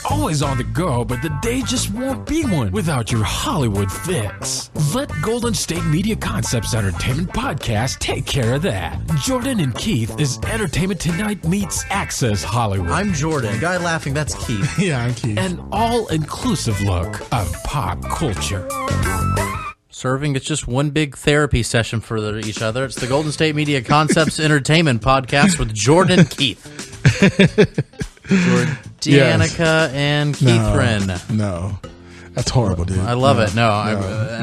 always on the go, but the day just won't be one without your Hollywood fix. Let Golden State Media Concepts Entertainment Podcast take care of that. Jordan and Keith is Entertainment Tonight meets Access Hollywood. I'm Jordan. The guy laughing, that's Keith. Yeah, I'm Keith. An all-inclusive look of pop culture. Serving, it's just one big therapy session for each other. It's the Golden State Media Concepts Entertainment Podcast with Jordan and Keith. Danica and Keith Wren. No, that's horrible, dude. I love it. And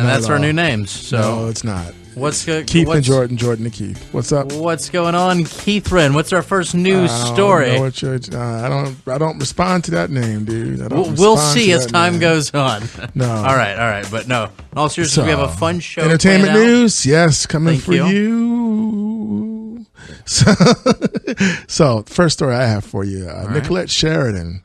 that's our new names. So no, it's not. What's Keith and Jordan, Jordan and Keith. What's up? What's going on, Keith Wren? What's our first news story? I don't respond to that name, dude. We'll see as time goes on. No. All right. But no, in all seriousness, we have a fun show. Entertainment news, yes, coming for you. So, first story I have for you: Nicolette Sheridan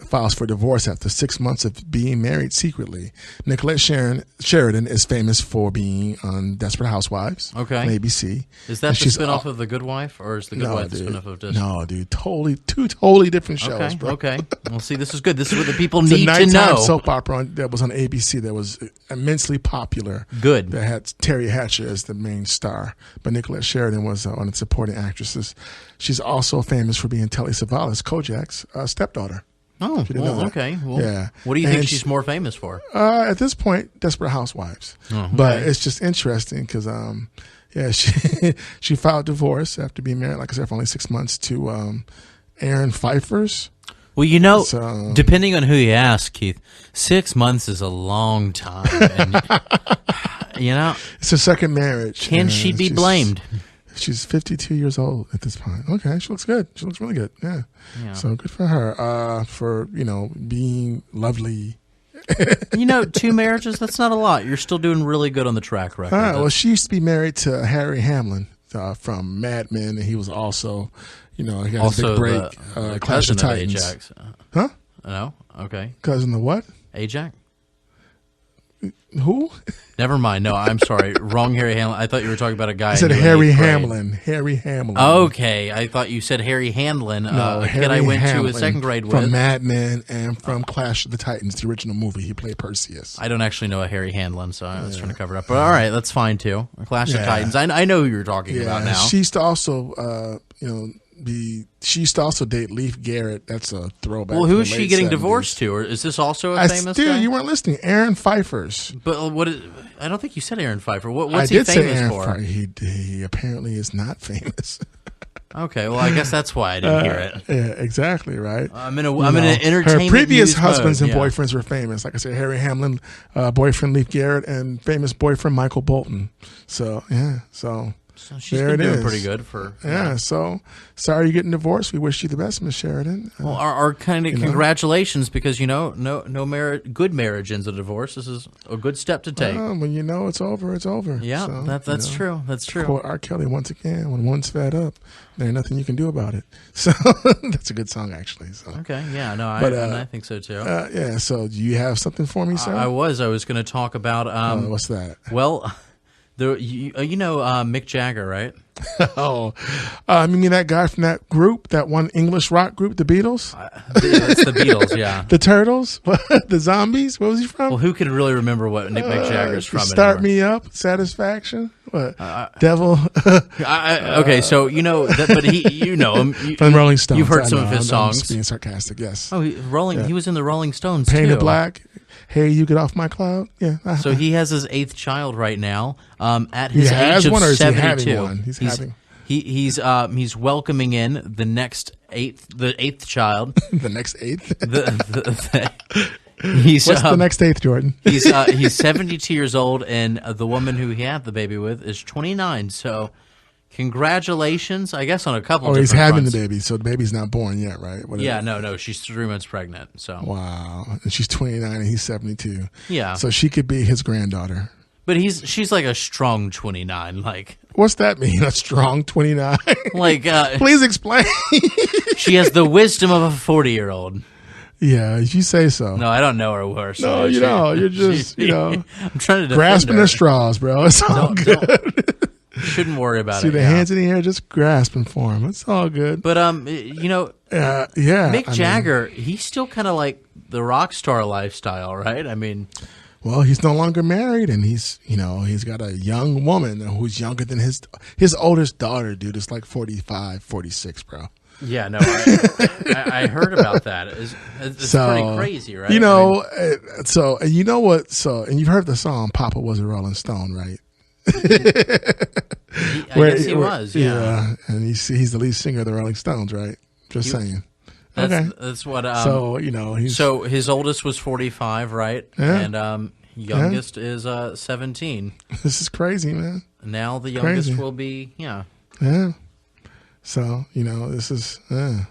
files for divorce after 6 months of being married secretly. Nicolette Sheridan is famous for being on Desperate Housewives on ABC. Is that the spinoff of The Good Wife, or is The Good Wife the spinoff of Desperate? No, dude, two totally different shows, bro. Okay. Well, see, this is good. This is what the people need to know. It's a nighttime soap opera that was on ABC that was immensely popular. Good. That had Terry Hatcher as the main star, but Nicolette Sheridan was one of the supporting actresses. She's also famous for being Telly Savalas, Kojak's stepdaughter. Oh, okay. Well, yeah. What do you think she's more famous for? At this point, Desperate Housewives. Oh, okay. But it's just interesting because, she filed divorce after being married, like I said, for only 6 months to Aaron Pfeiffer's. Well, depending on who you ask, Keith, 6 months is a long time. And, it's her second marriage. Can she be blamed? She's 52 years old at this point. Okay, she looks good. She looks really good. Yeah. So good for her for, being lovely. 2 marriages, that's not a lot. You're still doing really good on the track record. Well, she used to be married to Harry Hamlin from Mad Men, and he was also, he got a big break. The Clash of Titans. Ajax. Huh? No? Okay. Cousin of what? Ajax? Who? Never mind. No, I'm sorry. Wrong Harry Hamlin. I thought you were talking about a guy. I said Harry Hamlin. Harry Hamlin. Okay. I thought you said Harry Handlin. No, a kid I went to a second grade with. From Mad Men and from Clash of the Titans, the original movie. He played Perseus. I don't actually know a Harry Handlin, so I was trying to cover it up. But all right, that's fine too. Clash of Titans. I know who you're talking about now. She used to also, she used to also date Leif Garrett. That's a throwback. Well, who is she getting divorced to? Or is this also a famous guy? Dude, you weren't listening. Aaron Pfeiffer's. But I don't think you said Aaron Pfeiffer. What's he famous for? He apparently is not famous. Okay, well, I guess that's why I didn't hear it. Yeah, exactly, right? I'm in an entertainment. Her previous husbands and boyfriends were famous. Like I said, Harry Hamlin, boyfriend Leif Garrett, and famous boyfriend Michael Bolton. So, So she's been doing pretty good for. So sorry you're getting divorced. We wish you the best, Miss Sheridan. Well, our kind of congratulations because no good marriage ends a divorce. This is a good step to take. When it's over, it's over. Yeah, so, that's true. That's true. Quote R. Kelly once again: "When one's fed up, there ain't nothing you can do about it." So that's a good song, actually. So. Okay, I think so too. So do you have something for me, sir? I was going to talk about. What's that? Well. Mick Jagger, right? You mean that guy from that group, that one English rock group, the Beatles? It's the Beatles, yeah. The Turtles? The Zombies? Where was he from? Well, who could really remember what Mick Jagger's from? Start Me Up, Satisfaction? What? Devil? Okay, so but you know him. From Rolling Stones. You've heard some of his songs. I'm just being sarcastic, yes. Oh, he was in the Rolling Stones, Painted Black. Hey, you get off my cloud? Yeah. So he has his 8th child right now. At his age of 72, he's welcoming in the next 8th child. The next 8th. What's the next 8th, Jordan? He's 72 years old, and the woman who he had the baby with is 29. So. Congratulations, I guess, on a couple. He's having the baby, so the baby's not born yet, right? No, she's 3 months pregnant. So wow, and she's 29 and he's 72. Yeah, so she could be his granddaughter. But she's like a strong 29. Like, what's that mean? A strong 29? Like, please explain. She has the wisdom of a 40-year-old. Yeah, you say so. No, I don't know her worse. No, you're just, I'm trying to grasping the straws, bro. It's all good. Shouldn't worry about See it. See the hands in the air just grasping for him. It's all good. But, Mick Jagger, he's still kind of like the rock star lifestyle, right? I mean... Well, he's no longer married, and he's got a young woman who's younger than his oldest daughter, dude. It's like 45, 46, bro. Yeah, no, I heard about that. It's pretty crazy, right? And you know what? And you've heard the song "Papa Was a Rolling Stone," right? I guess he was, yeah. And he's the lead singer of the Rolling Stones, right? Just saying. That's what. So his oldest was 45, right? Yeah. And youngest is 17. This is crazy, man. Now the youngest will be, yeah. So this is, and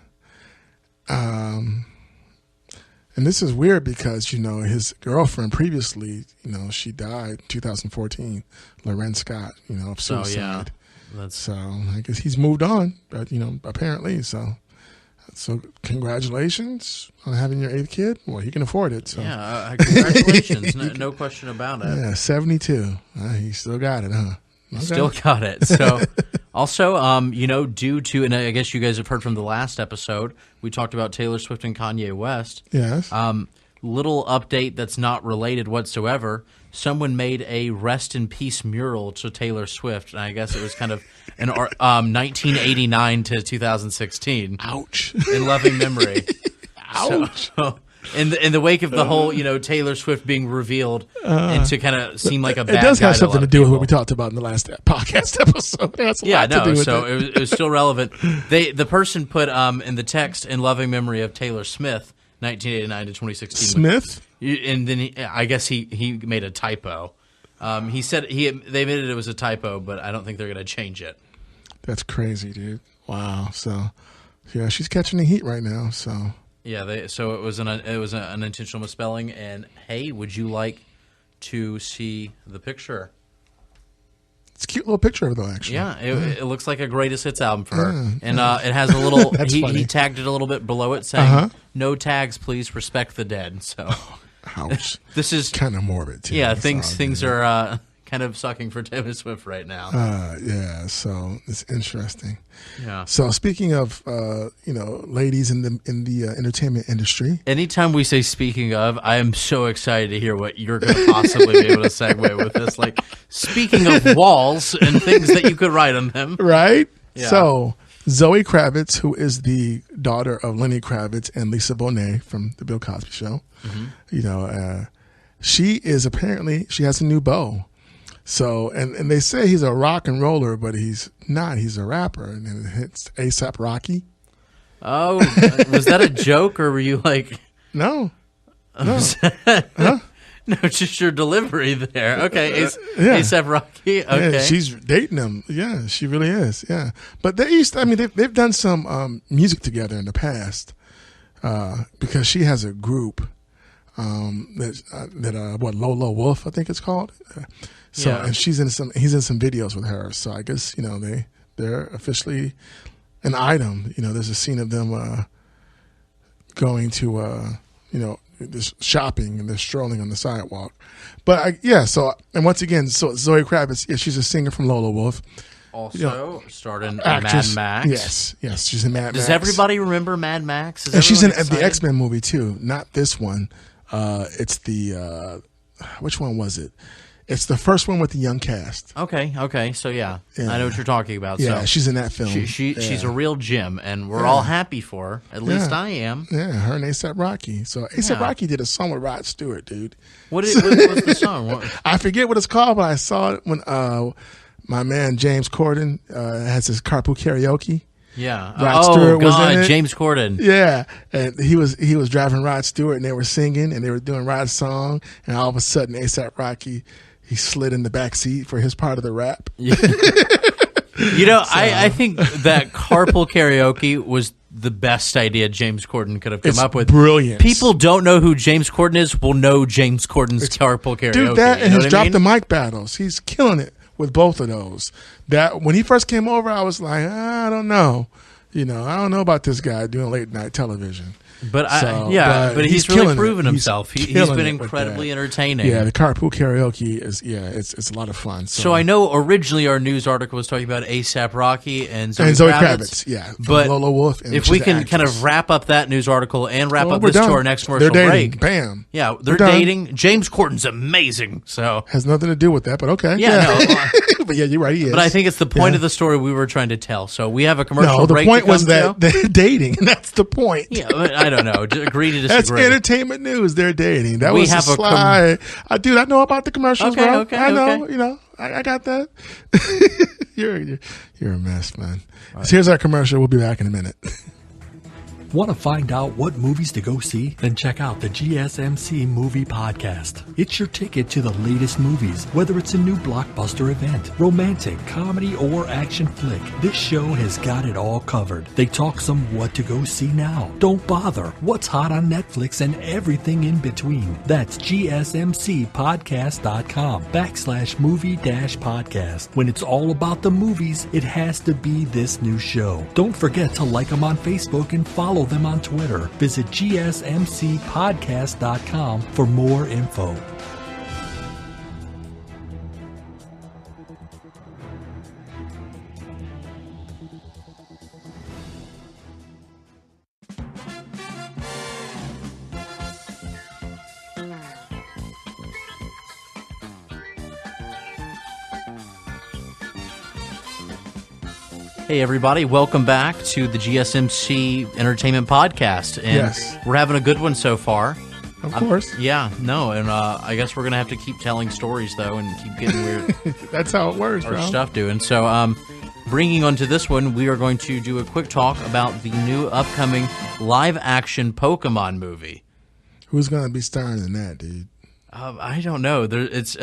this is weird because his girlfriend previously, she died in 2014, Loren Scott, of suicide. So I guess he's moved on, but apparently so. So congratulations on having your 8th kid. Well, he can afford it. So. Yeah, congratulations. no question about it. Yeah, 72. He still got it, huh? Okay. Still got it. So also, due to, and I guess you guys have heard from the last episode, we talked about Taylor Swift and Kanye West. Yes. Little update that's not related whatsoever. Someone made a rest in peace mural to Taylor Swift, and I guess it was kind of an 1989 to 2016. Ouch! In loving memory. Ouch! So, in the wake of the whole, Taylor Swift being revealed, and to kind of seem like a bad guy. It does have something to do with what we talked about in the last podcast episode. That's a lot to do with so it was still relevant. The person put in the text in loving memory of Taylor Smith, 1989 to 2016. Smith. And then I guess he made a typo. He said they admitted it was a typo, but I don't think they're going to change it. That's crazy, dude. Wow. So, yeah, she's catching the heat right now. So yeah, so it was an unintentional misspelling. And hey, would you like to see the picture? It's a cute little picture of her, though, actually. Yeah, it looks like a greatest hits album for her. And it has a little, he tagged it a little bit below it saying, no tags, please, respect the dead. So, ouch. This is kind of morbid, too. Yeah, things are kind of sucking for Taylor Swift right now. Yeah, so it's interesting. Yeah. So speaking of, ladies in the entertainment industry. Anytime we say speaking of, I am so excited to hear what you're going to possibly be able to segue with this. Like, speaking of walls and things that you could write on them. Right? Yeah. So Zoe Kravitz, who is the daughter of Lenny Kravitz and Lisa Bonet from The Bill Cosby Show, she has a new beau. So, and they say he's a rock and roller, but he's not. He's a rapper, and it's A$AP Rocky. Oh, was that a joke, or were you like... No. Huh? No, it's just your delivery there. Okay, A$AP Rocky. Okay, yeah, she's dating him. Yeah, she really is. Yeah, but they've done some music together in the past because she has a group that Lolo Wolf, I think it's called. So and he's in some videos with her. So I guess they're officially an item. There's a scene of them going to just shopping and they're strolling on the sidewalk. But and once again, so Zoe Kravitz, she's a singer from Lolo Wolf. Also starred in Mad Max. Yes, she's in Mad Max. Does everybody remember Mad Max? And she's in the X-Men movie too. Not this one. It's the which one was it? It's the first one with the young cast. Okay. So yeah, I know what you're talking about. Yeah, so she's in that film. She's a real gem, and we're all happy for her. At least I am. Yeah, her and A$AP Rocky. So A$AP Rocky did a song with Rod Stewart, dude. What was the song? I forget what it's called, but I saw it when my man James Corden has his carpool karaoke. Yeah. Rod Stewart was in it. James Corden. Yeah, and he was driving Rod Stewart, and they were singing, and they were doing Rod's song, and all of a sudden A$AP Rocky, he slid in the back seat for his part of the rap. Yeah. I think that carpool karaoke was the best idea James Corden could have come up with. Brilliant. People don't know who James Corden is will know James Corden's carpool karaoke. Dude, that and his Drop the Mic battles. He's killing it with both of those. That when he first came over, I was like, I don't know. I don't know about this guy doing late night television. But but he's really proven himself. He's been incredibly entertaining. Yeah, the carpool karaoke is it's a lot of fun. So I know originally our news article was talking about A$AP Rocky and Zoe Kravitz. Yeah, but Lola Wolf. If we can kind of wrap up that news article and wrap up this done. to our next commercial they're dating. break. Bam. Yeah, they're dating. James Corden's amazing. So has nothing to do with that, but okay. Yeah. No, but yeah, you're right. He is. But I think it's the point of the story we were trying to tell. So we have a commercial break. No, the point was that they're dating, and that's the point. Yeah, I don't know. Agree to disagree. That's entertainment news. They're dating. That was a slide. Dude, I know about the commercials, bro. I know. Okay. You know, I got that. You're a mess, man. Right. So here's our commercial. We'll be back in a minute. Want to find out what movies to go see? Then check out the GSMC Movie Podcast. It's your ticket to the latest movies, whether it's a new blockbuster event, romantic, comedy, or action flick. This show has got it all covered. They talk some what to go see now. Don't bother. What's hot on Netflix and everything in between. That's gsmcpodcast.com/movie-podcast. When it's all about the movies, it has to be this new show. Don't forget to like them on Facebook and follow them on Twitter. Visit gsmcpodcast.com for more info. Hey everybody, welcome back to the GSMC Entertainment Podcast. And we're having a good one so far. Of course. I guess we're going to have to keep telling stories, though, and keep getting weird. That's how it works, our stuff doing. So, bringing on to this one, we are going to do a quick talk about the new upcoming live-action Pokemon movie. Who's going to be starring in that, dude? I don't know. There's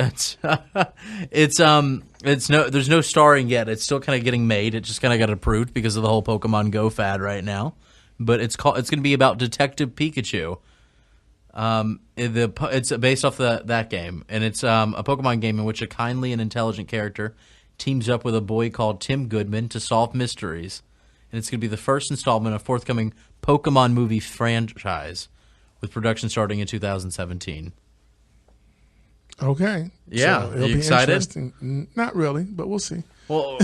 no starring yet. It's still kind of getting made. It just kind of got approved because of the whole Pokemon Go fad right now. But it's going to be about Detective Pikachu. It's based off that game, and it's a Pokemon game in which a kindly and intelligent character teams up with a boy called Tim Goodman to solve mysteries. And it's going to be the first installment of a forthcoming Pokemon movie franchise, with production starting in 2017. Okay. Yeah. So it'll you be excited? Interesting. Not really, but we'll see. Well,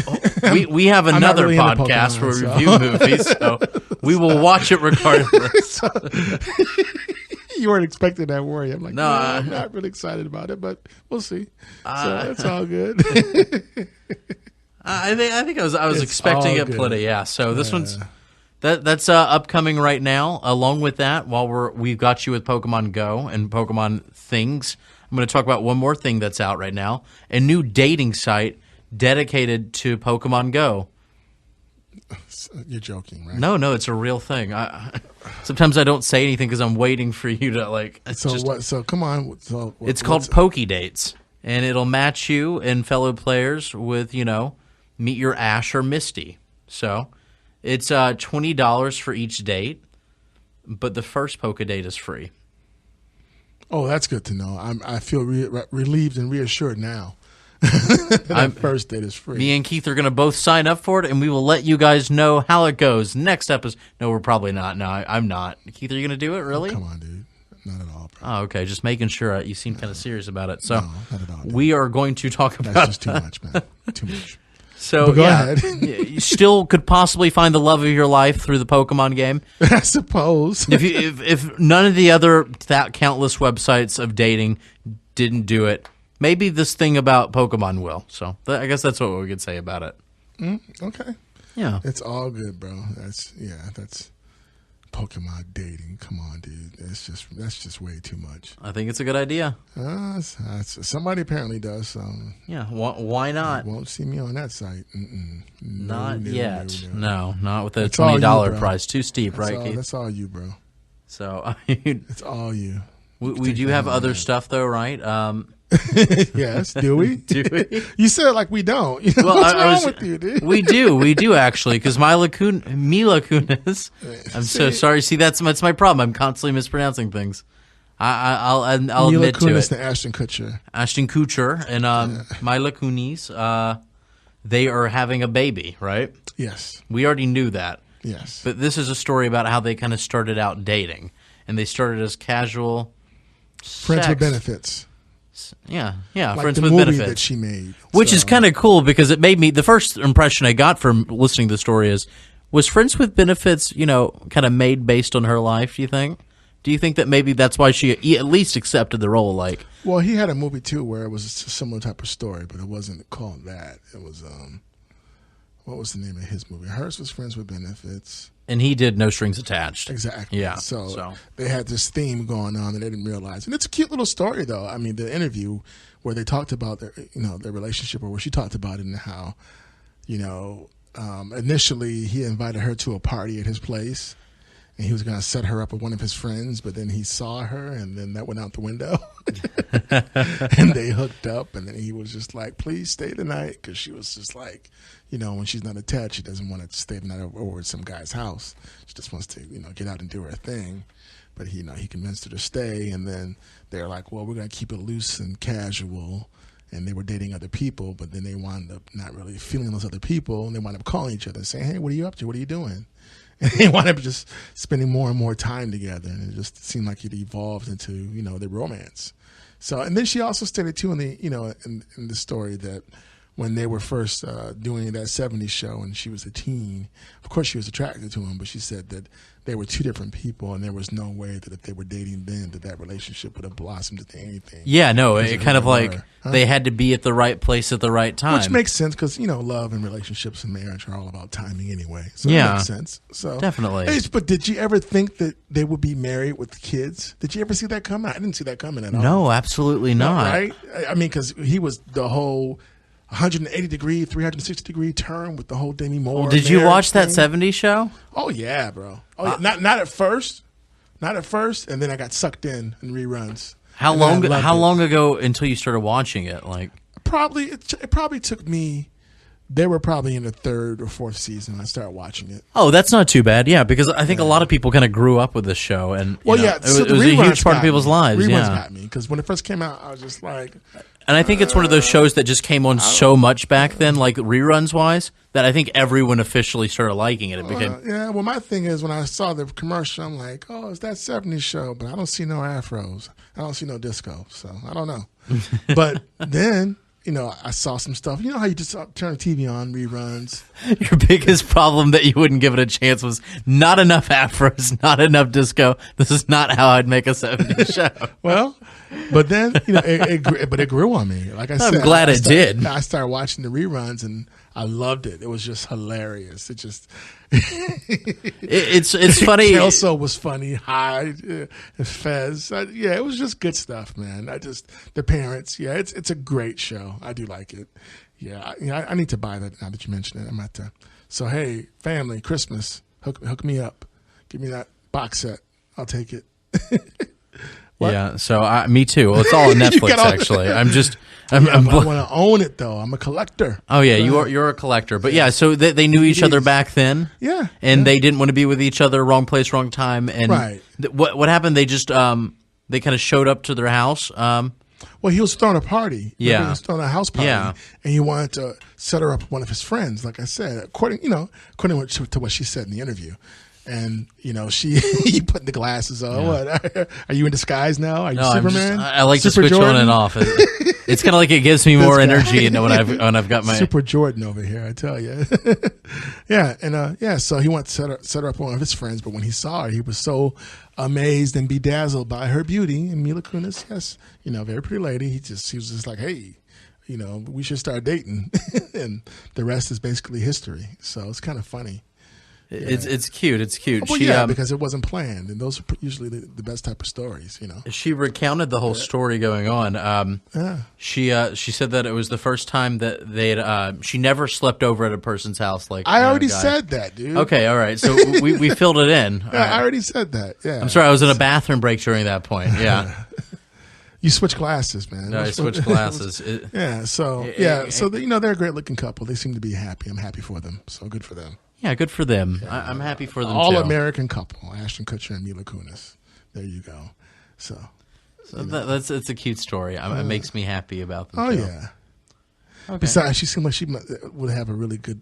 we have another really podcast where we review movies, so we will watch it regardless. You weren't expecting that, were you? I'm like, no, I'm not really excited about it, but we'll see. So it's all good. I think I was expecting it plenty. Yeah. So this one's that's upcoming right now. Along with that, while we've got you with Pokemon Go and Pokemon things, I'm going to talk about one more thing that's out right now: a new dating site dedicated to Pokemon Go. You're joking, right? No, it's a real thing. Sometimes I don't say anything because I'm waiting for you to like. So come on. It's called Pokedates, and it'll match you and fellow players with meet your Ash or Misty. So it's $20 for each date, but the first Pokedate is free. Oh, that's good to know. I feel relieved and reassured now. That first date is free. Me and Keith are going to both sign up for it, and we will let you guys know how it goes next episode. No, we're probably not. No, I'm not. Keith, are you going to do it, really? Oh, come on, dude. Not at all, bro. Oh, okay. Just making sure. You seem kind of serious about it. So no, not at all, dude. We are going to talk about... That's just too much, man. Too much. So, go ahead. You still could possibly find the love of your life through the Pokemon game. I suppose. If none of the other countless websites of dating didn't do it, maybe this thing about Pokemon will. So I guess that's what we could say about it. Okay. Yeah. It's all good, bro. That's Pokemon dating. Come on, dude. That's just way too much. I think it's a good idea. Somebody apparently does. So yeah. Why not? You won't see me on that site. Not yet. No, not with the $20 price. Too steep, right, Keith? That's all you, bro. So it's all you. We do have other stuff, though, right? Yes, do we? Do we? You said it like we don't. What's wrong with you, dude? We do actually, because Mila Kunis. I'm so sorry. See, that's my problem. I'm constantly mispronouncing things. I'll admit to it. Mila Kunis and Ashton Kutcher. Ashton Kutcher and Mila Kunis. They are having a baby, right? Yes. We already knew that. Yes. But this is a story about how they kind of started out dating, and they started as casual Friends with benefits. Yeah, Like Friends the with movie benefits that she made, which is kind of cool because it made me. The first impression I got from listening to the story was Friends with Benefits, kind of made based on her life. Do you think? Do you think that maybe that's why she at least accepted the role? Like, well, he had a movie too where it was a similar type of story, but it wasn't called that. It was what was the name of his movie? Hers was Friends with Benefits. And he did No Strings Attached. Exactly. Yeah. So they had this theme going on that they didn't realize. And it's a cute little story, though. I mean, the interview where they talked about their relationship, or where she talked about it and how, initially he invited her to a party at his place. And he was going to set her up with one of his friends, but then he saw her, and then that went out the window. And they hooked up, and then he was just like, please stay the night, because she was just like, when she's not attached, she doesn't want to stay the night over at some guy's house. She just wants to, get out and do her thing. But he convinced her to stay, and then they're like, well, we're going to keep it loose and casual. And they were dating other people, but then they wound up not really feeling those other people, and they wound up calling each other and saying, hey, what are you up to? What are you doing? And they wound up just spending more and more time together, and it just seemed like it evolved into, their romance. So, and then she also stated too in the, in the story that when they were first doing that 70s show and she was a teen, of course she was attracted to him, but she said that they were two different people, and there was no way that if they were dating then that relationship would have blossomed into anything. Yeah, no, it kind of like they had to be at the right place at the right time. Which makes sense because, love and relationships and marriage are all about timing anyway. So yeah, that makes sense. So definitely. Hey, but did you ever think that they would be married with kids? Did you ever see that coming? I didn't see that coming at all. No, absolutely not. Right? I mean, because he was the whole 180-degree, 360-degree turn with the whole Demi Moore. Did you watch that 70s show? Oh, yeah, bro. Oh, yeah. Not at first. Not at first, and then I got sucked in reruns. How long ago until you started watching it? Like it probably took me. They were probably in the third or fourth season when I started watching it. Oh, that's not too bad. Yeah, because I think a lot of people kind of grew up with this show, and it was a huge part of people's lives. Reruns Yeah, got me because when it first came out, I was just like. And I think it's one of those shows that just came on so much back then, like reruns wise, that I think everyone officially started liking it. It became well, my thing is when I saw the commercial, I'm like, oh, it's that 70s show, but I don't see no afros. I don't see no disco, so I don't know. But then, I saw some stuff. You know how you just turn the TV on, reruns. Your biggest problem that you wouldn't give it a chance was not enough afros, not enough disco. This is not how I'd make a 70s show. Well, but then, it grew on me. Like I said, I'm glad it did. I started watching the reruns, and I loved it. It was just hilarious. It just... it's funny. Kelso was funny. Hyde, Fez. It was just good stuff, man. The parents. Yeah, it's a great show. I do like it. Yeah, I need to buy that now that you mention it. I'm at to. So hey, family, Christmas, hook me up. Give me that box set. I'll take it. What? Yeah, so me too. Well, it's all on Netflix actually. I want to own it though. I'm a collector. Oh yeah, you're a collector. But yeah, so they knew each other back then. Yeah, and they didn't want to be with each other. Wrong place, wrong time. And right. What happened? They just they kind of showed up to their house. Well, he was throwing a party. Yeah, he was throwing a house party. Yeah, and he wanted to set her up with one of his friends. Like I said, according to what she said in the interview. And you put the glasses on. Yeah. What are you in disguise now? Are you Superman? I like Super to switch Jordan? on and off. It's kind of like it gives me more energy when I've got my Super Jordan over here. I tell you. Yeah, and so he went to set her up with one of his friends. But when he saw her, he was so amazed and bedazzled by her beauty. And Mila Kunis, yes, very pretty lady. He was just like, hey, we should start dating, and the rest is basically history. So it's kind of funny. Yeah. It's cute. It's cute. Well, because it wasn't planned, and those are usually the best type of stories, She recounted the whole story going on. She said that it was the first time that they had. She never slept over at a person's house. Like I already said that, dude. Okay, all right. So we filled it in. Yeah, I already said that. Yeah. I'm sorry. I was in a bathroom break during that point. Yeah. You switch glasses, man. No, I switched glasses. Yeah. So they're a great looking couple. They seem to be happy. I'm happy for them. So good for them. Yeah, good for them. Yeah. I'm happy for them, All too. All-American couple, Ashton Kutcher and Mila Kunis. There you go. So it's a cute story. It makes me happy about them, Oh, too. yeah. Okay. Besides, she seemed like she would have a really good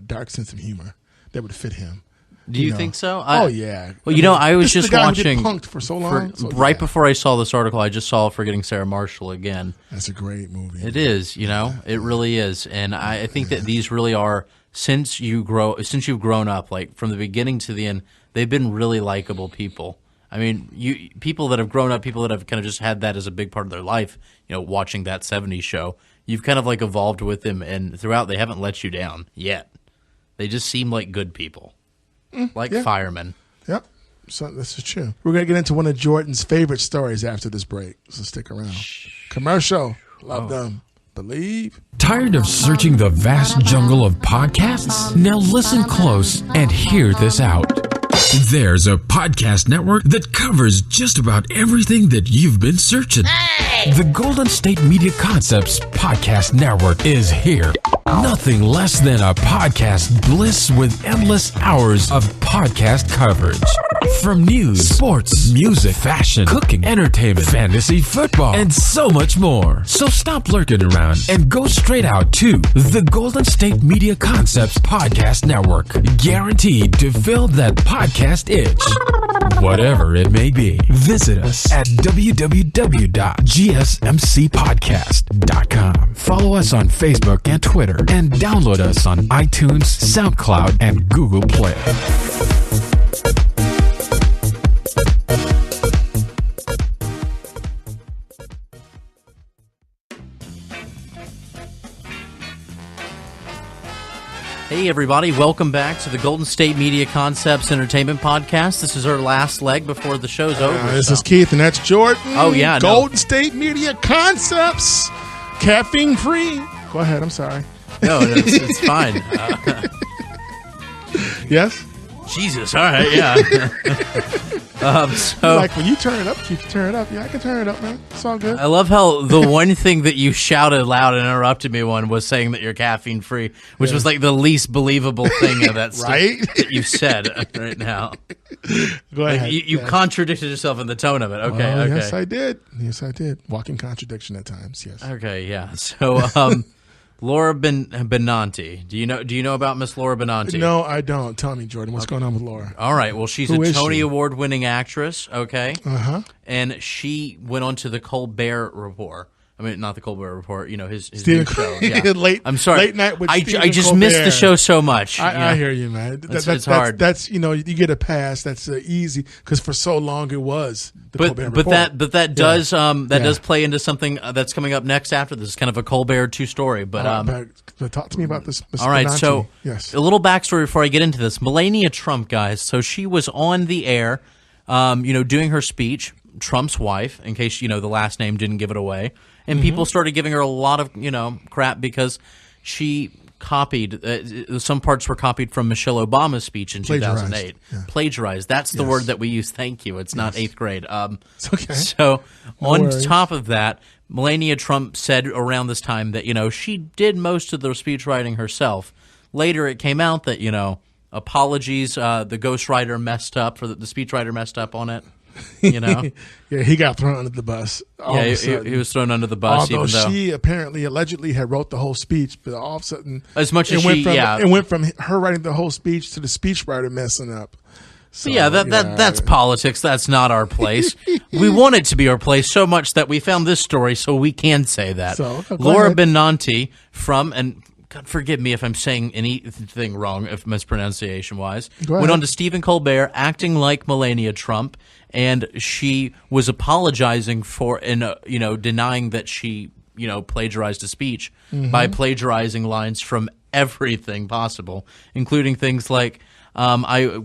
dark sense of humor that would fit him. Do you think so? Oh yeah. Well, I was just the guy watching. Who did Punk'd for so long. Right before I saw this article, I just saw Forgetting Sarah Marshall again. That's a great movie. It is, it really is, and I think that these really are. Since you've grown up, like from the beginning to the end, they've been really likable people. I mean, people that have grown up, people that have kind of just had that as a big part of their life, watching that 70s show, you've kind of like evolved with them, and throughout they haven't let you down yet. They just seem like good people, like firemen. Yep. So this is true. We're going to get into one of Jordan's favorite stories after this break, so stick around. Commercial. Love them. Believe. Tired of searching the vast jungle of podcasts? Now listen close and hear this out. There's a podcast network that covers just about everything that you've been searching. Hey! The Golden State Media Concepts Podcast Network is here. Nothing less than a podcast bliss with endless hours of podcast coverage. From news, sports, music, fashion, cooking, entertainment, fantasy, football, and so much more. So stop lurking around and go straight out to the Golden State Media Concepts Podcast Network. Guaranteed to fill that podcast itch. Whatever it may be. Visit us at www.gsmcpodcast.com. Follow us on Facebook and Twitter, and download us on iTunes, SoundCloud, and Google Play. Hey everybody, welcome back to the Golden State Media Concepts Entertainment Podcast. This is our last leg before the show's over. This is Keith and that's Jordan. Oh yeah, Golden State Media Concepts, caffeine free. Go ahead, I'm sorry. No, it's fine. Yes? Jesus, all right, yeah. So like when you turn it up, Keith, you turn it up. Yeah, I can turn it up, man. It's all good. I love how the one thing that you shouted loud and interrupted me on was saying that you're caffeine free, which was like the least believable thing of that right? that you've said right now. Go ahead. Like you contradicted yourself in the tone of it. Okay, well, okay. Yes, I did. Yes, I did. Walking contradiction at times. Yes. Okay, yeah. So, Laura Benanti. Do you know about Miss Laura Benanti? No, I don't. Tell me, Jordan, what's going on with Laura? All right. Well, she's Who a is Tony she? Award-winning actress. Okay. And she went on to the Colbert Report. I mean, not the Colbert Report. His Stephen new show. Yeah. I'm sorry. Late night with I Stephen just Colbert. missed the show so much. I hear you, man. It's hard. That's you get a pass. That's easy because for so long it was the Colbert Report. That does does play into something that's coming up next after this. It's kind of a Colbert 2 story. But talk to me about this. Ms. All right, Benanti. so yes. A little backstory before I get into this. Melania Trump, guys. So she was on the air, doing her speech. Trump's wife, in case the last name didn't give it away, and people started giving her a lot of crap because she copied some parts were copied from Michelle Obama's speech in 2008. Plagiarized. That's the word that we use. Thank you. It's not 8th grade. It's okay. So on top of that, Melania Trump said around this time that she did most of the speech writing herself. Later, it came out that apologies. The ghostwriter messed up the speechwriter messed up on it. Yeah, he got thrown under the bus. He was thrown under the bus. Although even though she allegedly had wrote the whole speech, but all of a sudden, as much as it went from her writing the whole speech to the speechwriter messing up. So, that's politics. That's not our place. We want it to be our place so much that we found this story, so we can say that. So, Laura Benanti and God forgive me if I'm saying anything wrong, if mispronunciation-wise, went on to Stephen Colbert acting like Melania Trump, and she was apologizing for denying that she plagiarized a speech by plagiarizing lines from everything possible, including things like I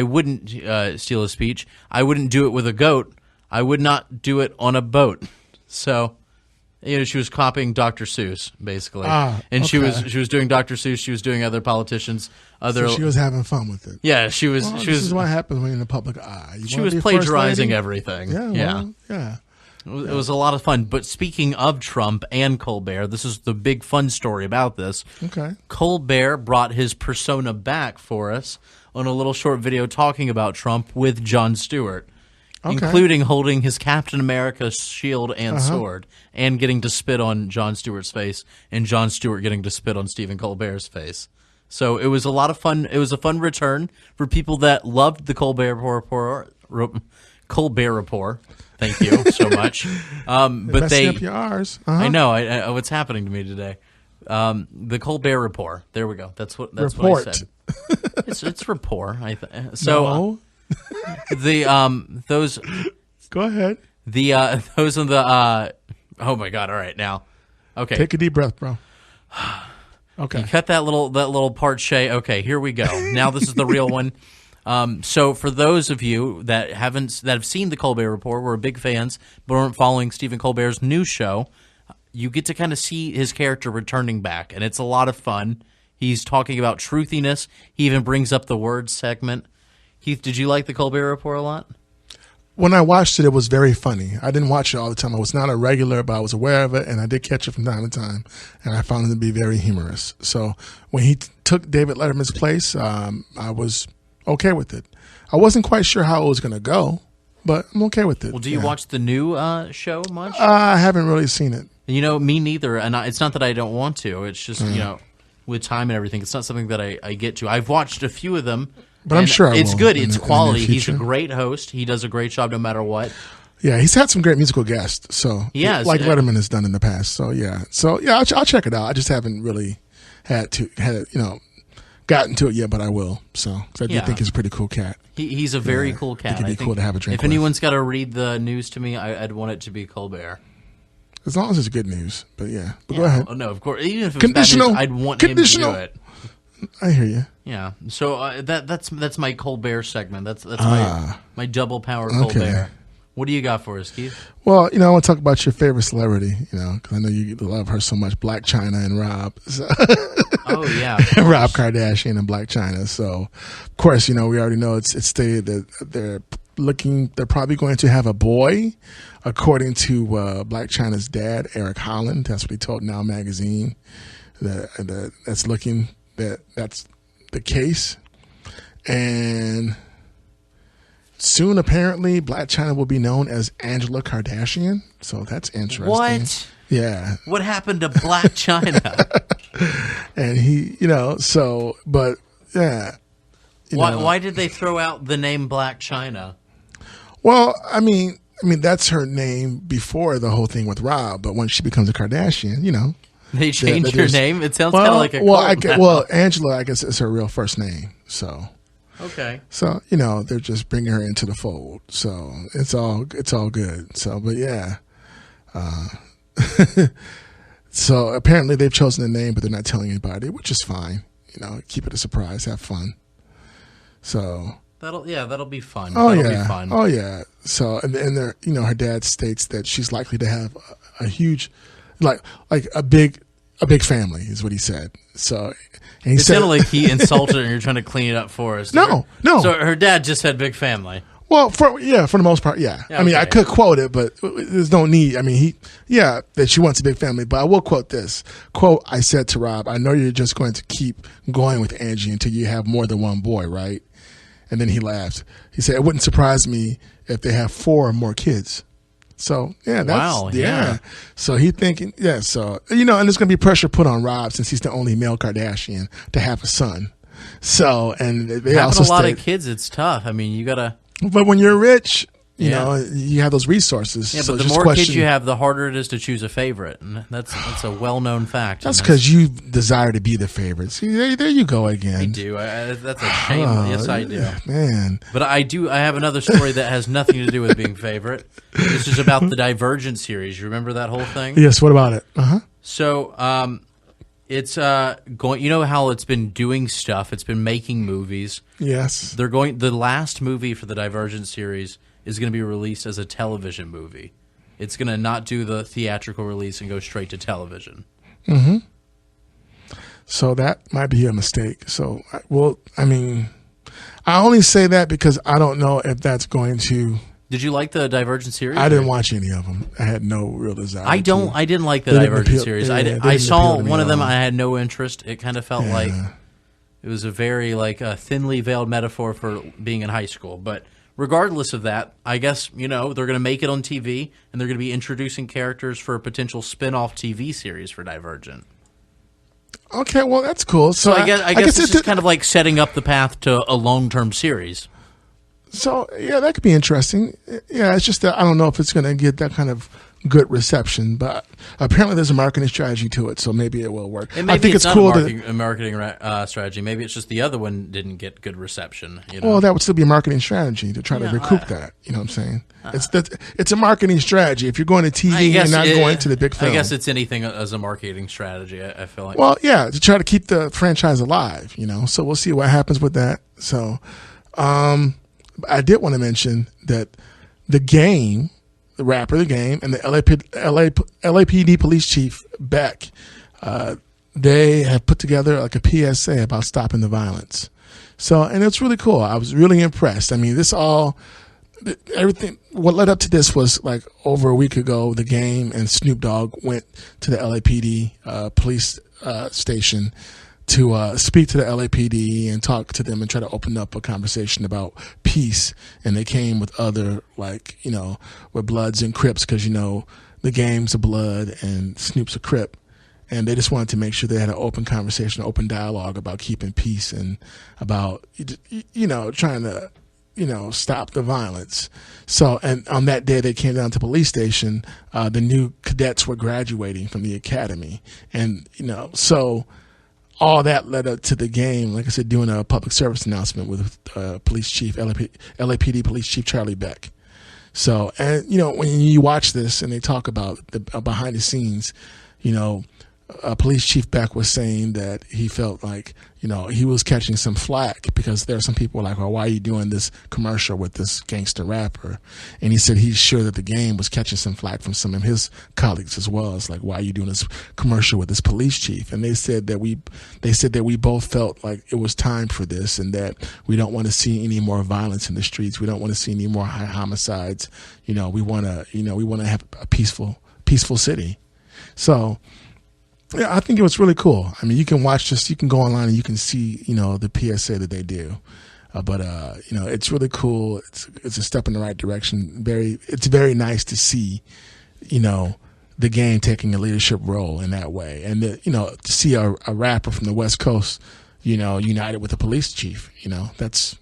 wouldn't steal a speech. I wouldn't do it with a goat. I would not do it on a boat. So she was copying Dr. Seuss, basically, and she was doing Dr. Seuss. She was doing other politicians. So she was having fun with it. Yeah, she was. This is what happens when you're in the public eye. She was plagiarizing everything. Yeah. It was a lot of fun. But speaking of Trump and Colbert, this is the big fun story about this. Okay. Colbert brought his persona back for us on a little short video talking about Trump with Jon Stewart. Including holding his Captain America shield and sword, and getting to spit on Jon Stewart's face, and Jon Stewart getting to spit on Stephen Colbert's face. So it was a lot of fun. It was a fun return for people that loved the Colbert Report. Colbert Report. Thank you so much. But they up your R's. I know. I what's happening to me today? The Colbert Report. There we go. That's what I said. It's rapport. So no. Those. Go ahead. Those are the. Oh my God! All right, now. Okay. Take a deep breath, bro. Okay. You cut that little part, Shay. Okay, here we go. Now this is the real one. So for those of you that have seen the Colbert Report, we're big fans, but aren't following Stephen Colbert's new show, you get to kind of see his character returning back, and it's a lot of fun. He's talking about truthiness. He even brings up the word segment. Heath, did you like the Colbert Report a lot? When I watched it, it was very funny. I didn't watch it all the time. I was not a regular, but I was aware of it, and I did catch it from time to time, and I found it to be very humorous. So when he took David Letterman's place, I was okay with it. I wasn't quite sure how it was going to go, but I'm okay with it. Well, do you watch the new show much? I haven't really seen it. Me neither, and it's not that I don't want to. It's just, with time and everything, it's not something that I get to. I've watched a few of them. But I'm sure it's good. It's quality. In the he's a great host. He does a great job no matter what. Yeah, he's had some great musical guests. So like Letterman has done in the past. So yeah, I'll check it out. I just haven't really had gotten to it yet, but I will. So 'cause I do think he's a pretty cool cat. He's a very cool cat. It'd be cool to have a drink. If anyone's got to read the news to me, I'd want it to be Colbert. As long as it's good news. But go ahead. Oh no, of course. Even if it's bad news, I'd want him to do it. I hear you. Yeah. So that's my Colbert segment. That's my double power Colbert. Okay. What do you got for us, Keith? Well, I want to talk about your favorite celebrity, because I know you love her so much, Black China and Rob. So. Oh, yeah. Rob Kardashian and Black China. So, of course, we already know it's stated that they're probably going to have a boy, according to Black China's dad, Eric Holland. That's what he told Now Magazine. That's the case. And soon, apparently, Black China will be known as Angela Kardashian. So that's interesting. What? Yeah. What happened to Black China? And but yeah. Why did they throw out the name Black China? Well, I mean that's her name before the whole thing with Rob, but when she becomes a Kardashian, they changed her name. It sounds kind of like a Angela, I guess, is her real first name. So okay. So they're just bringing her into the fold. So it's all good. So, but yeah. So apparently they've chosen a name, but they're not telling anybody, which is fine. Keep it a surprise, have fun. So that'll be fun. Be fun. Oh yeah. So and they're her dad states that she's likely to have a huge, like a big family is what he said. So and he it sounded like he insulted her and you're trying to clean it up for us. No. So her dad just said big family. Well, for the most part, yeah. Okay. I mean, I could quote it, but there's no need. I mean, that she wants a big family, but I will quote this. Quote, I said to Rob, I know you're just going to keep going with Angie until you have more than one boy, right? And then he laughed. He said, it wouldn't surprise me if they have 4 or more kids. So, yeah, that's, yeah. So he thinking, so, and there's going to be pressure put on Rob since he's the only male Kardashian to have a son. So, and they having also a lot of kids, it's tough. I mean, you got to. But when you're rich, you have those resources. Yeah, but the more kids you have, the harder it is to choose a favorite, and that's a well-known fact. That's because you desire to be the favorite. See, there you go again. I do. That's a shame. Yes, I do. Yeah, man. But I have another story that has nothing to do with being favorite. This is about the Divergent series. You remember that whole thing? Yes. What about it? So, it's going. You know how it's been doing stuff. It's been making movies. Yes. The last movie for the Divergent series is going to be released as a television movie. It's going to not do the theatrical release and go straight to television. Mm-hmm. So that might be a mistake. So, I only say that because I don't know if that's going to. Did you like the Divergent series? I didn't watch any of them. I had no real desire. I didn't like the Divergent series. I saw one of them. I had no interest. It kind of felt like it was a very thinly veiled metaphor for being in high school. But regardless of that, I guess they're going to make it on TV and they're going to be introducing characters for a potential spin-off TV series for Divergent. Okay, well that's cool. So I guess this is kind of like setting up the path to a long-term series. So yeah, that could be interesting. Yeah, it's just that I don't know if it's going to get that kind of good reception, but apparently there's a marketing strategy to it, so maybe it will work. And maybe I think it's not cool a marketing strategy. Maybe it's just the other one didn't get good reception. You know? Well, that would still be a marketing strategy to try to recoup that. You know what I'm saying? It's a marketing strategy. If you're going to TV, you're not going to the big film. I guess it's anything as a marketing strategy. I feel like. Well, yeah, to try to keep the franchise alive. You know, so we'll see what happens with that. So, I did want to mention that the Game. The rapper, The Game, and the LAPD police chief, Beck, they have put together like a PSA about stopping the violence. So, and it's really cool. I was really impressed. I mean, everything, what led up to this was like over a week ago, The Game and Snoop Dogg went to the LAPD police station to speak to the LAPD and talk to them and try to open up a conversation about peace. And they came with other, like, you know, with Bloods and Crips, because, you know, The Game's a Blood and Snoop's a Crip. And they just wanted to make sure they had an open conversation, open dialogue about keeping peace and about, you know, trying to, you know, stop the violence. So, and on that day they came down to the police station, the new cadets were graduating from the academy. And, you know, so all that led up to The Game, like I said, doing a public service announcement with police chief, LAPD police chief Charlie Beck. So, and, you know, when you watch this and they talk about the behind the scenes, you know, police chief Beck was saying that he felt like, you know, he was catching some flack because there are some people like, well, why are you doing this commercial with this gangster rapper? And he said he's sure that The Game was catching some flack from some of his colleagues as well. It's like, why are you doing this commercial with this police chief? And they said that we both felt like it was time for this, and that we don't want to see any more violence in the streets. We don't want to see any more high homicides. You know, we want to have a peaceful city. So, yeah, I think it was really cool. I mean, you can watch this, you can go online and you can see, you know, the PSA that they do. But you know, it's really cool. It's a step in the right direction. It's very nice to see, you know, The Game taking a leadership role in that way. And, you know, to see a rapper from the West Coast, you know, united with a police chief, you know, that's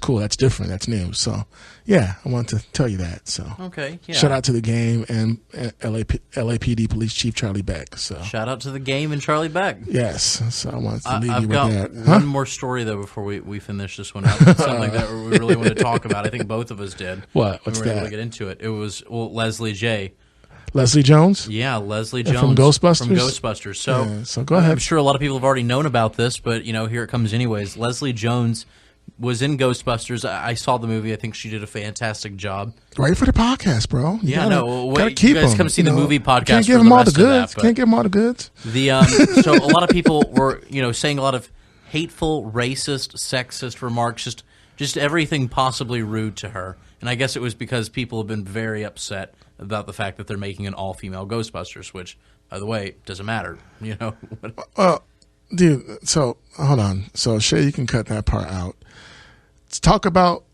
cool. That's different. That's new. So, yeah, I wanted to tell you that. So, okay, yeah. Shout out to The Game and LAPD Police Chief Charlie Beck. So, shout out to The Game and Charlie Beck. Yes. So I wanted to leave I've you got with that. one more story though before we finish this one up. It's something that we really want to talk about. I think both of us did. What? What's we were able that? to get into it. It was Leslie J. Leslie Jones? Yeah, Leslie Jones from Ghostbusters. From Ghostbusters. So, yeah, so go ahead. I'm sure a lot of people have already known about this, but you know, here it comes anyways. Leslie Jones was in Ghostbusters. I saw the movie. I think she did a fantastic job. Ready for the podcast, bro? Gotta keep you guys come see the movie podcast. Can't give them all the goods. Can't give them all the goods. So a lot of people were, you know, saying a lot of hateful, racist, sexist remarks, just everything possibly rude to her. And I guess it was because people have been very upset about the fact that they're making an all-female Ghostbusters, which, by the way, doesn't matter. You know. Dude. So hold on. So Shay, you can cut that part out. Let's talk about.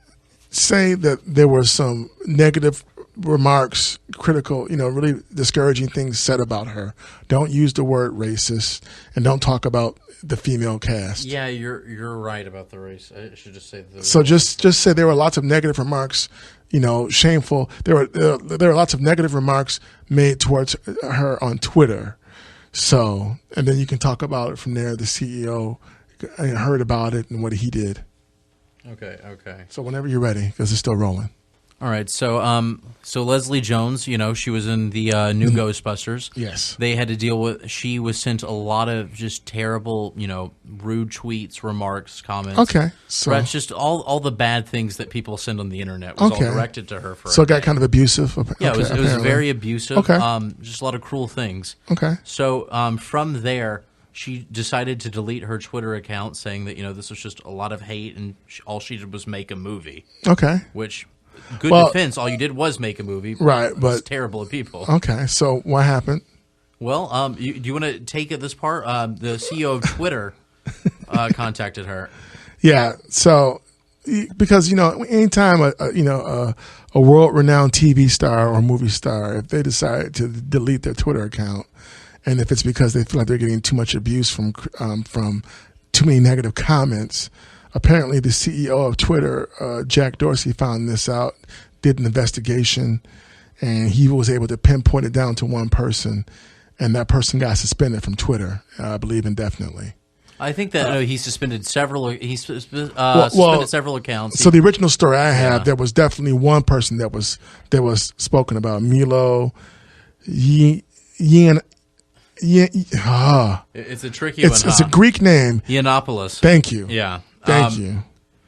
Say that there were some negative remarks, critical, you know, really discouraging things said about her. Don't use the word racist, and don't talk about the female cast. Yeah, you're right about the race. I should just say So just say there were lots of negative remarks, you know, shameful. There were lots of negative remarks made towards her on Twitter. So, and then you can talk about it from there. The CEO heard about it and what he did. Okay. So whenever you're ready, because it's still rolling. All right, so Leslie Jones, you know, she was in the new Ghostbusters. Yes. They had to deal with, she was sent a lot of just terrible, you know, rude tweets, remarks, comments. Okay. So it's just all the bad things that people send on the internet was all directed to her. So it got kind of abusive? Yeah, it was very abusive. Okay. Just a lot of cruel things. Okay. So from there, she decided to delete her Twitter account, saying that, you know, this was just a lot of hate and all she did was make a movie. Okay. Which... Good defense. All you did was make a movie. Right, but it's terrible of people. Okay, so what happened? Well, do you want to take it this part? The CEO of Twitter contacted her. Yeah, so because, you know, anytime a world-renowned TV star or movie star, if they decide to delete their Twitter account and if it's because they feel like they're getting too much abuse from too many negative comments. Apparently, the CEO of Twitter, Jack Dorsey, found this out, did an investigation, and he was able to pinpoint it down to one person, and that person got suspended from Twitter, I believe, indefinitely. I think that he suspended several. He suspended several accounts. So the original story I have, there was definitely one person that was spoken about, Mila. It's a tricky one. It's a Greek name. Yiannopoulos. Thank you. Yeah. Thank you.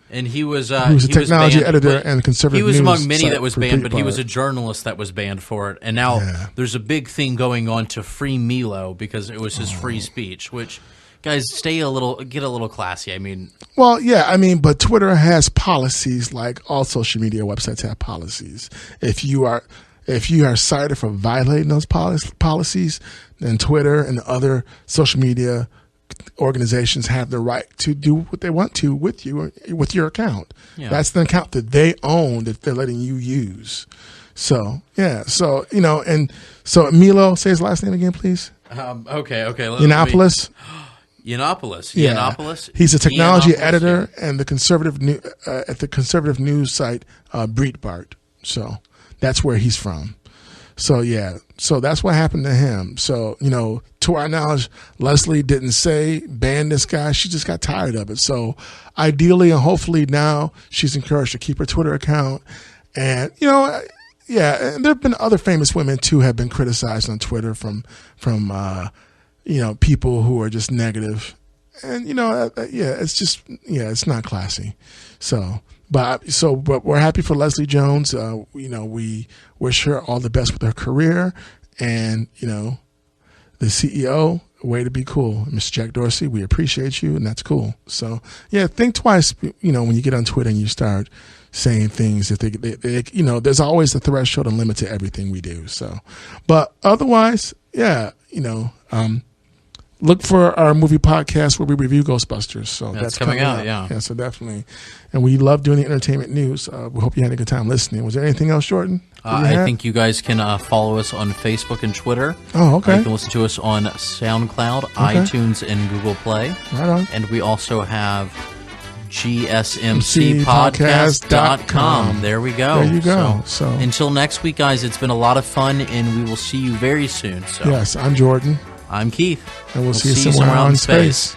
And he was a technology editor and conservative news. He was among many that was banned, but he was a journalist that was banned for it. And now there's a big thing going on to free Milo because it was his free speech, which, guys, get a little classy. I mean, well, yeah, I mean, but Twitter has policies like all social media websites have policies. If you are cited for violating those policies, then Twitter and other social media organizations have the right to do what they want to with you, with your account. Yeah. That's the account that they own that they're letting you use. So, yeah. So, and so Milo, say his last name again, please. Okay. Yiannopoulos. Yiannopoulos. Yeah. Yiannopoulos. He's a technology editor and the conservative at the conservative news site Breitbart. So that's where he's from. So yeah, so that's what happened to him. So to our knowledge, Leslie didn't ban this guy. She just got tired of it. So ideally and hopefully now she's encouraged to keep her Twitter account. And and there have been other famous women too have been criticized on Twitter from people who are just negative. And it's not classy. But we're happy for Leslie Jones. We wish her all the best with her career, and the CEO, way to be cool, Mr. Jack Dorsey. We appreciate you, and that's cool. So yeah, think twice. When you get on Twitter and you start saying things, if they there's always a threshold and limit to everything we do. So, but otherwise, look for our movie podcast where we review Ghostbusters. So that's coming out. Yeah, so definitely. And we love doing the entertainment news. We hope you had a good time listening. Was there anything else, Jordan? I think you guys can follow us on Facebook and Twitter. Oh, okay. You can listen to us on SoundCloud, iTunes, and Google Play. Right on. And we also have GSMCpodcast.com. There we go. There you go. So until next week, guys, it's been a lot of fun, and we will see you very soon. So yes, I'm Jordan. I'm Keith. And we'll see you somewhere out in space.